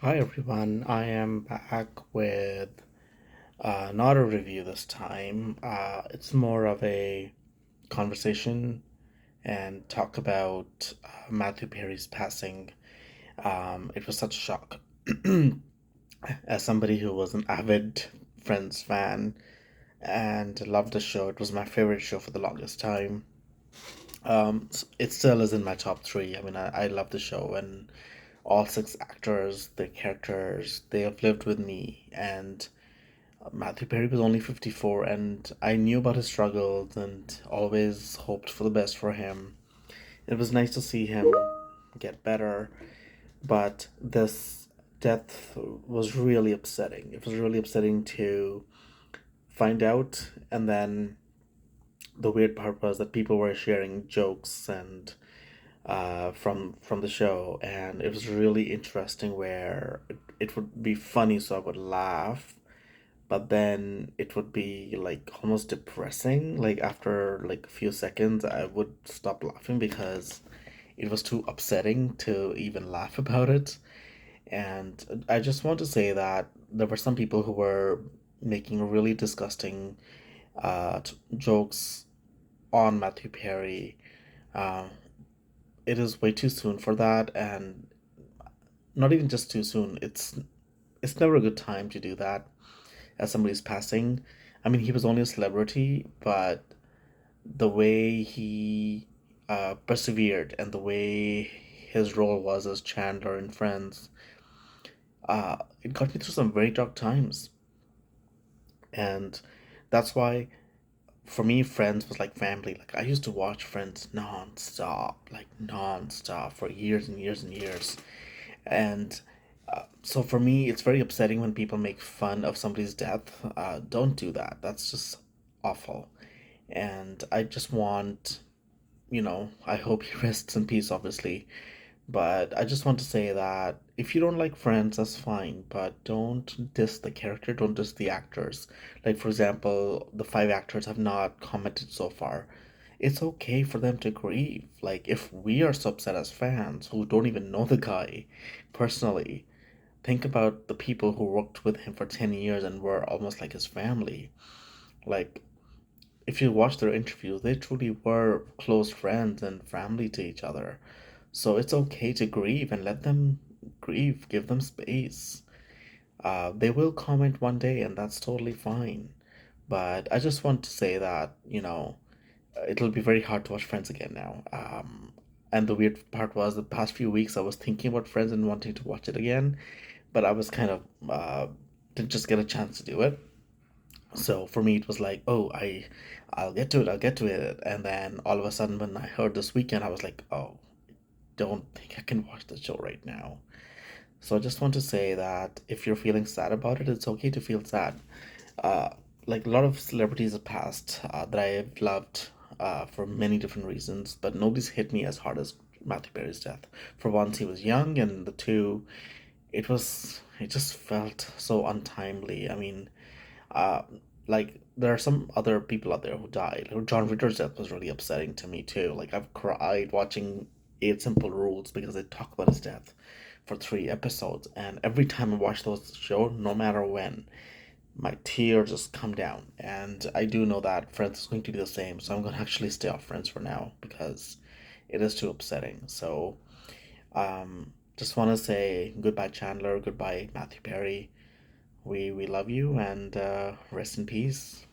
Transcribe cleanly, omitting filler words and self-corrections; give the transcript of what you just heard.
Hi everyone, I am back with not a review this time. It's more of a conversation and talk about Matthew Perry's passing. It was such a shock. As somebody who was an avid Friends fan and loved the show, it was my favorite show for the longest time. It still is in my top three. I mean, I love the show, and all six actors, their characters, they have lived with me. And Matthew Perry was only 54, and I knew about his struggles and always hoped for the best for him. It was nice to see him get better, but this death was really upsetting. It was really upsetting to find out, and then the weird part was that people were sharing jokes and from the show, and it was really interesting where it would be funny, so I would laugh, but then it would be like almost depressing. Like after like a few seconds, I would stop laughing because it was too upsetting to even laugh about it. And I just want to say that there were some people who were making really disgusting jokes on Matthew Perry. Um, it is way too soon for that, and not even just too soon. It's never a good time to do that as somebody's passing. I mean, he was only a celebrity, but the way he persevered and the way his role was as Chandler in Friends, it got me through some very dark times. And that's why, for me, Friends was like family. Like, I used to watch Friends non-stop, like non-stop for years and years and years. And so for me, it's very upsetting when people make fun of somebody's death. Don't do that. That's just awful. And I just want, I hope he rests in peace, obviously. But I just want to say that if you don't like Friends, that's fine. But don't diss the character, don't diss the actors. Like, for example, the five actors have not commented so far. It's okay for them to grieve. Like, if we are so upset as fans who don't even know the guy personally, think about the people who worked with him for 10 years and were almost like his family. Like, if you watch their interviews, they truly were close friends and family to each other. So it's okay to grieve and let them grieve, give them space. They will comment one day, and that's totally fine. But I just want to say that, it'll be very hard to watch Friends again now. And the weird part was the past few weeks I was thinking about Friends and wanting to watch it again, but I was kind of didn't just get a chance to do it. So for me, it was like, oh, I'll get to it, and then all of a sudden, when I heard this weekend, I was like, oh, don't think I can watch the show right now. So I just want to say that if you're feeling sad about it, it's okay to feel sad. Uh, like a lot of celebrities have passed that I've loved for many different reasons, but nobody's hit me as hard as Matthew Perry's death. For once, he was young, and the two, it just felt so untimely. I mean, uh, like there are some other people out there who died. Like, John Ritter's death was really upsetting to me too. Like I've cried watching Eight Simple Rules because they talk about his death for 3 episodes, and every time I watch those show, no matter when, my tears just come down. And I do know that Friends is going to do the same, so I'm gonna actually stay off Friends for now because it is too upsetting. So just want to say goodbye, Chandler. Goodbye, Matthew Perry. We love you, and rest in peace.